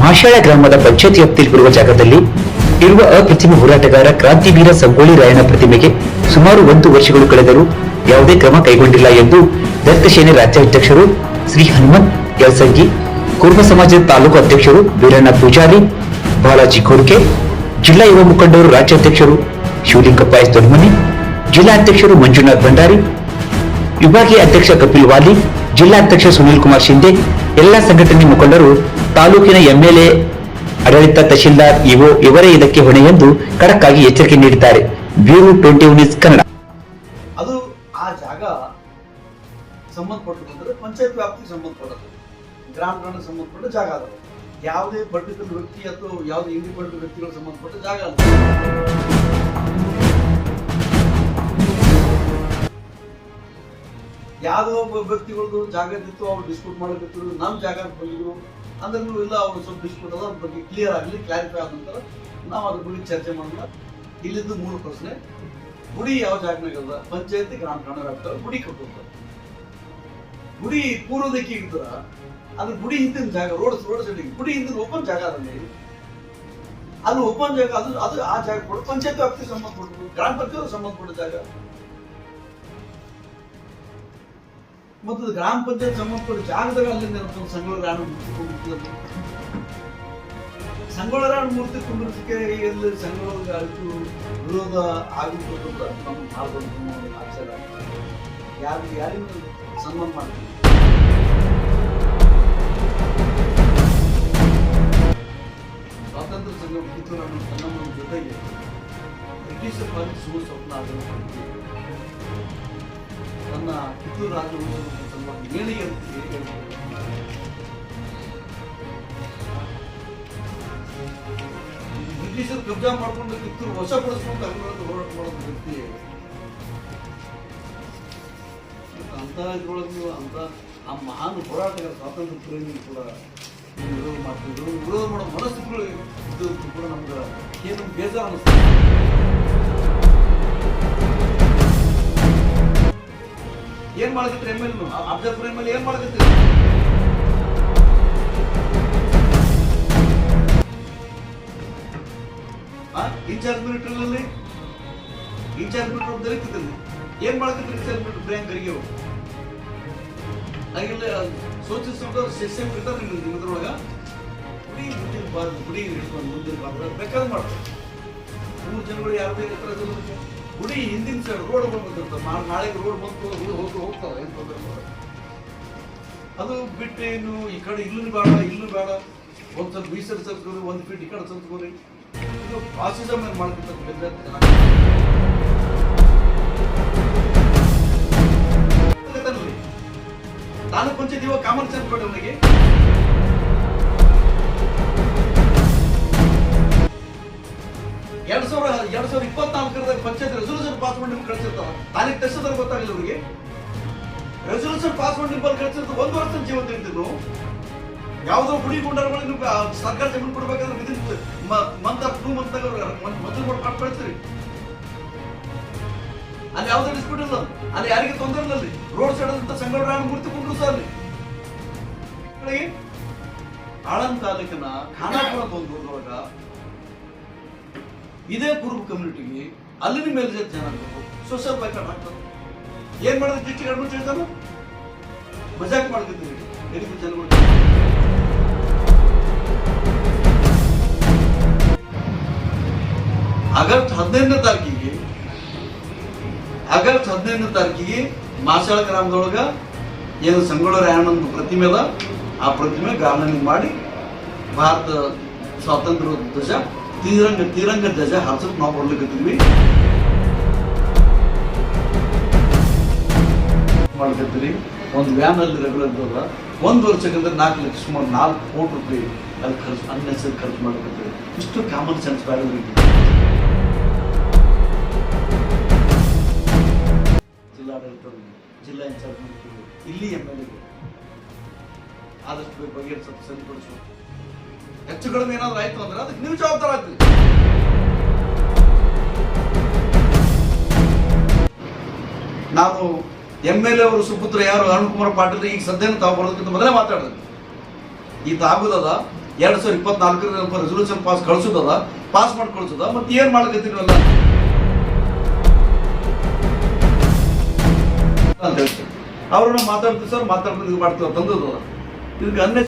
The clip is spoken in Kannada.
ಮಾಶಾಳ ಗ್ರಾಮದ ಪಂಚಾಯತ್ ವ್ಯಾಪ್ತಿಯಲ್ಲಿ ಬರುವ ಜಾಗದಲ್ಲಿ ಇರುವ ಅಪ್ರತಿಮ ಹೋರಾಟಗಾರ ಕ್ರಾಂತಿವೀರ ಸಂಗೊಳ್ಳಿ ರಾಯಣ್ಣ ಪ್ರತಿಮೆಗೆ ಸುಮಾರು 1 ವರ್ಷಗಳು ಕಳೆದರೂ ಯಾವುದೇ ಕ್ರಮ ಕೈಗೊಂಡಿಲ್ಲ ಎಂದು ದತ್ತ ಸೇನೆ ರಾಜ್ಯಾಧ್ಯಕ್ಷರು ಶ್ರೀ ಹನುಮಂತ್ ಯಲಸಂಗಿ, ಕುರುಬ ಸಮಾಜದ ತಾಲೂಕು ಅಧ್ಯಕ್ಷರು ವೀರಣ್ಣ ಪೂಜಾರಿ, ಬಾಲಾಜಿ ಕೋರ್ಕೆ, ಜಿಲ್ಲಾ ಯುವ ಮುಖಂಡರು ರಾಜ್ಯಾಧ್ಯಕ್ಷರು ಶಿವಲಿಂಗಪ್ಪ ಎಸ್ ದೊಡ್ಮನಿ, ಜಿಲ್ಲಾ ಅಧ್ಯಕ್ಷರು ಮಂಜುನಾಥ್ ಭಂಡಾರಿ, ವಿಭಾಗೀಯ ಅಧ್ಯಕ್ಷ ಕಪಿಲ್ ವಾಲಿ, ಜಿಲ್ಲಾ ಅಧ್ಯಕ್ಷ ಸುನೀಲ್ ಕುಮಾರ್ ಶಿಂದೆ, ಎಲ್ಲಾ ಸಂಘಟನೆ ಮುಖಂಡರು, ತಾಲೂಕಿನ ಎಂಎಲ್ಎ, ಆಡಳಿತ, ತಹಶೀಲ್ದಾರ್, ಇಒ ಇವರೇ ಇದಕ್ಕೆ ಹೊಣೆ ಎಂದು ಖಡಕ್ ಆಗಿ ಎಚ್ಚರಿಕೆ ನೀಡಿದ್ದಾರೆ. Bureau 20 news Kannada. ಅದು ಆ ಜಾಗ ಸಂಬಂಧಪಟ್ಟಂದ್ರೆ ಪಂಚಾಯತ್ ವ್ಯಾಪ್ತಿಗೆ ಸಂಬಂಧಪಟ್ಟದ್ದು, ಗ್ರಾಮಗಳಿಗೆ ಸಂಬಂಧಪಟ್ಟ ಜಾಗ ಅದು. ಯಾವುದೇ ಪರ್ಟಿಕ್ಯುಲರ್ ವ್ಯಕ್ತಿ ಅಥವಾ ಯಾವುದೇ ಇಂಡಿಪೆಂಡೆಂಟ್ ವ್ಯಕ್ತಿಗಳಿಗೆ ಸಂಬಂಧಪಟ್ಟ ಜಾಗ ಅಲ್ಲ. ಯಾವುದೋ ಒಬ್ಬ ವ್ಯಕ್ತಿಗಳದ್ದು ಜಾಗ ಇತ್ತು, ಅವ್ರು ಡಿಸ್ಪ್ಯೂಟ್ ಮಾಡಬೇಕಿತ್ತು, ನಮ್ಮ ಜಾಗ ಬಂದಿದ್ರು ಅಂದ್ರೆ ಇಲ್ಲ, ಅವ್ರು ಸ್ವಲ್ಪ ಡಿಸ್ಪ್ಯೂಟ್ ಅದ, ಅದ್ರ ಬಗ್ಗೆ ಕ್ಲಿಯರ್ ಆಗಲಿ, ಕ್ಲಾರಿಫೈ ಆದ ನಂತರ ನಾವು ಅದ್ರ ಬಗ್ಗೆ ಚರ್ಚೆ ಮಾಡೋಣ. ಇಲ್ಲಿದ್ದು 3 ಪ್ರಶ್ನೆ: ಗುಡಿ ಯಾವ ಜಾಗನಾಗ ಅದ? ಪಂಚಾಯತಿ ಗ್ರಾಮ ಠಾಣೆ ವ್ಯಾಪ್ತಿಯಲ್ಲಿ ಗುಡಿ ಕಟ್ಟುತ್ತಾರೆ. ಗುಡಿ ಪೂರ್ವ ದಿಕ್ಕಿಗೆ ಇದ್ರ ಅದು ಗುಡಿ ಹಿಂದಿನ ಜಾಗ, ರೋಡ್ ಸೈಡಿಗೆ ಗುಡಿ ಹಿಂದಿನ ಓಪನ್ ಜಾಗ ಅದಲ್ಲಿ, ಅದು ಓಪನ್ ಜಾಗ, ಅದು ಆ ಜಾಗ ಕೂಡ ಪಂಚಾಯತ್ ವ್ಯಾಪ್ತಿಗೆ ಸಂಬಂಧಪಟ್ಟು, ಗ್ರಾಮ ಪಂಚಾಯತ್ ಸಂಬಂಧಪಟ್ಟ ಜಾಗ. ಮತ್ತು ಗ್ರಾಮ ಪಂಚಾಯತ್ ಸಂಬಂಧಪಟ್ಟ ಜಾಗದಾಗ ಅಲ್ಲಿಂದ ಸಂಗೊಳ್ಳಿ ರಾಯಣ್ಣ ಮೂರ್ತಿ ಕುಂದಿರ್ಸಕ್ಕೆ ಎಲ್ಲಿ ಸಂಗೊಳ್ಳಿ ವಿರೋಧ ಆಗಿರ್ತದೆ ಅಂತ ನಮ್ಮ ಭಾರತದ ಆಚಾರ. ಯಾರಿಗೂ ಸನ್ಮಾನ ಮಾಡ್ತೀವಿ. ಸ್ವಾತಂತ್ರ್ಯ ಸಂಗ್ರಾಮ ಕಿತ್ತೂರು ನಮ್ಮ ಜೊತೆಗೆ ಬ್ರಿಟಿಷರ ಪಾಲಿಸುವ ಸ್ವಪ್ನ ಆಗಿರುವ ತನ್ನ ಕಿತ್ತೂರು ರಾಜ್ಯ ಸಲುವಾಗಿ ಏಳಿಗೆ ಅಂತ ಬ್ರಿಟಿಷರು ಕಬ್ಜಾ ಮಾಡ್ಕೊಂಡು ಕಿತ್ತೂರು ವಶಪಡಿಸ್ಕೊಂಡು ಅಲ್ಲಿರೋದು ಹೋರಾಟ ಮಾಡೋದು ವ್ಯಕ್ತಿ. ಅಂತ ಇದ್ರೊಳಗೆ ಅಂತ ಆ ಮಹಾನ್ ಹೋರಾಟಗಾರ, ಸ್ವಾತಂತ್ರ್ಯ ಪ್ರೇಮಿ ಕೂಡ ವಿರೋಧ ಮಾಡ್ತಿದ್ರು. ವಿರೋಧ ಮಾಡೋ ಮನಸ್ಥಿತಿಗಳು ಇದು ಕೂಡ ನಮ್ಗೆ ಏನು ಬೇಜಾರು ಅನಿಸ್ತದೆ. ಏನ್ ಮಾಡಕತ್ರಿ ಎಮ್ಎಲ್ ಅಬ್ಜರ್ವರ್ ಎಮ್ಎಲ್ ಏನ್ ಮಾಡಕತ್ರಿ? ಇನ್ಚಾರ್ಜ್ ಮಿಲಿಟರಿನಲ್ಲಿ ಇನ್ಚಾರ್ಜ್ ಮಿಲಿಟರಿ ದಲಿತದಲ್ಲಿ ಏನ್ ಮಾಡಕತ್ರಿ? ಇನ್ಚಾರ್ಜ್ ಮಿಲಿಟರಿ ಬ್ರ್ಯಾಂಕ್ ಗರಿಗೆ ಹಾಗೆಲ್ಲ ಸೋಚಿಸಿದವರು ಸಿಸ್ಟಮ್ ಇರ್ತಾರೆ ನಿಮ್ಮದ್ರೊಳಗ. ಗುಡಿ ಹಿಡ್ಕೊಂಡು ಮುಂದಿರಬಾರ್ದು, ಬೇಕಾದ್ರೆ ಮಾಡ್ತಾರೆ. 3 ಜನಗಳು ಯಾರದೇ ಗುಡಿ ಹಿಂದಿನ ಸೈಡ್ ರೋಡ್ ಬಂದಿರ್ತಾರೆ. ನಾಳೆಗೆ ರೋಡ್ ಬಂದು ಹೋಗ್ತಾರೆ, ಏನ್ ತೊಂದರೆ ಮಾಡೋದು. ಅದು ಬಿಟ್ಟು ಏನು ಈ ಕಡೆ ಇಲ್ಲೂ ಬೇಡ, ಒಂದ್ ಸ್ವಲ್ಪ ಬೀಸರ್ ಸರ್ಸ್ಕೊರಿ, 1 ಫೀಟ್ ಈ ಕಡೆ ಸರ್ಸ್ಕೊರಿ, ಇದು ಫಾಸಿಸಮ್ ಏನ್ ಮಾಡ್ತಿರ್ತಾರೆ. ತಾಲೂಕ್ ಪಂಚಾಯತ್ ಇವಾಗ ಕಾಮನ್ ಸೆನ್ಸ್ ಕೊಡಿ ಅವನಿಗೆ. ಎರಡ್ ಸಾವಿರ 24 ಪಂಚಾಯತ್ ರೆಸಲ್ಯೂಷನ್ ಪಾಸ್ ಮಾಡಿ ನಿಮ್ಗೆ ಕಳಿಸಿರ್ತಾವ. ತಾಲೂಕ್ ತಕ್ಷಣ ಗೊತ್ತಾಗಿಲ್ಲ ಅವ್ರಿಗೆ. ರೆಸಲ್ಯೂಷನ್ ಪಾಸ್ ಮಾಡಿ ನಿಮ್ಮಲ್ಲಿ ಕಳಿಸಿರ್ತಾರೆ. 1 ವರ್ಷ ಜೀವನ ತಿಳಿದ್ರು. ಯಾವ್ದೋ ಗುಡಿ ಗುಂಡರ್ಗಳು ನಿಮ್ಗೆ ಸರ್ಕಾರ ಜಮೀನು ಕೊಡ್ಬೇಕಾದ್ರೆ ವಿದಿನ್ ಮಂತ್ ಆಫ್ 2 ಮಂತ್ ಮೊದಲು ಮಾಡಿ ಕಳಿಸ್ತೀರಿ. ಅಲ್ಲಿ ಯಾವುದೇ ಡಿಸ್ಪ್ಯೂಟ್ ಇಲ್ಲ, ಅಲ್ಲಿ ಯಾರಿಗೆ ತೊಂದರೆ ಇಲ್ಲ. ಅಲ್ಲಿ ರೋಡ್ ಸೈಡ್ ಅಂತ ಸಂಗೊಳ್ಳಿ ರಾಯಣ್ಣ ಮೂರ್ತಿ ಕುಂಡ್ರು ಸರ್. ಅಲ್ಲಿ ಆಳಂದ ತಾಲೂಕಿನ ಖಾನಾಪುರ ಬಂದೂರೊಳಗ ಇದೇ ಕುರುಬ ಕಮ್ಯುನಿಟಿಗೆ ಅಲ್ಲಿನ ಮೇಲೆ ಜನ ಸೋಷಿಯಲ್ ಬೈಕಾಟ್ ಆಗ್ತದೆ. ಏನ್ ಮಾಡಿದ್ರೆ ಡಿಸ್ಟ್ರಿಕ್ಟ್ ಅಡ್ಮಿನಿಸ್ಟ್ರೇಷನ್ ಮಜಾಕ್ ಮಾಡ್ಕೊತೀವಿ ಎಲ್ಲಿ ಜನಗಳು. ಆಗಸ್ಟ್ 15ನೇ ತಾರೀಕಿಗೆ ಮಾಶಾಳ ಗ್ರಾಮದೊಳಗ ಏನು ಸಂಗೊಳ್ಳಿ ರಾಯಣ್ಣನ ಪ್ರತಿಮೆ ಅದ, ಆ ಪ್ರತಿಮೆ ಗಾರ್ಡನಿಂಗ್ ಮಾಡಿ ಭಾರತ ಸ್ವಾತಂತ್ರ್ಯ ಧ್ವಜ ತಿರಂಗ ಧ್ವಜ ಹಾರಿಸಕ್ ನಾವು ಬರ್ಲಿಕ್ಕೀವಿ ಮಾಡ್ಕತ್ತೀರಿ. ಒಂದು ವ್ಯಾನ್ ಅಲ್ಲಿ ರೆಗ್ಯುಲರ್ 1 ವರ್ಷಕ್ಕೆ 4 ಲಕ್ಷ ಸುಮಾರು 4 ಕೋಟಿ ರೂಪಾಯಿ ಅಲ್ಲಿ ಖರ್ಚು, ಅನ್ನೆಸರಿ ಖರ್ಚು ಮಾಡ್ಕತ್ತೀವಿ. ಇಷ್ಟು ಕಾಮನ್ ಸೆನ್ಸ್ ಬ್ಯಾರೆ ಜಿಲ್ಲಾ ಇನ್ಚಾರ್ಜ್ ಇಲ್ಲಿ ಎಮ್ಎಲ್ಎ ಆದಷ್ಟು ಬಗ್ಗೆ ಸ್ವಲ್ಪ ಸರಿಪಡಿಸುವ. ಹೆಚ್ಚು ಕಡಿಮೆ ಏನಾದ್ರು ಆಯ್ತು ಅಂದ್ರೆ ಅದಕ್ಕೆ ನೀವು ಜವಾಬ್ದಾರ ಆಗ್ತೀವಿ. ನಾನು ಎಮ್ಎಲ್ಎ ಅವರು ಸುಪುತ್ರ ಯಾರು ಅರುಣ್ ಕುಮಾರ್ ಪಾಟೀಲ್ ಈಗ ಸದ್ಯನ ತಾವು ಬರೋದಕ್ಕಿಂತ ಮೊದಲೇ ಮಾತಾಡಿದ್ರು. ಈತ ಆಗುದದ 2024 ರೆಸೊಲ್ಯೂಷನ್ ಕಳ್ಸೋದದ, ಪಾಸ್ ಮಾಡಿ ಕಳ್ಸೋದ, ಮತ್ತೆ ಏನ್ ಮಾಡ್ಕತ್ತೀವಲ್ಲ ಅಂತ ಹೇಳ್ತೀವಿ. ಅವ್ರನ್ನ ಮಾತಾಡ್ತೀವಿ ಸರ್, ಮಾತಾಡ್ಕೊಂಡು ಇದು ಮಾಡ್ತೀವಿ ತಂದದ ಇದಕ್ಕೆ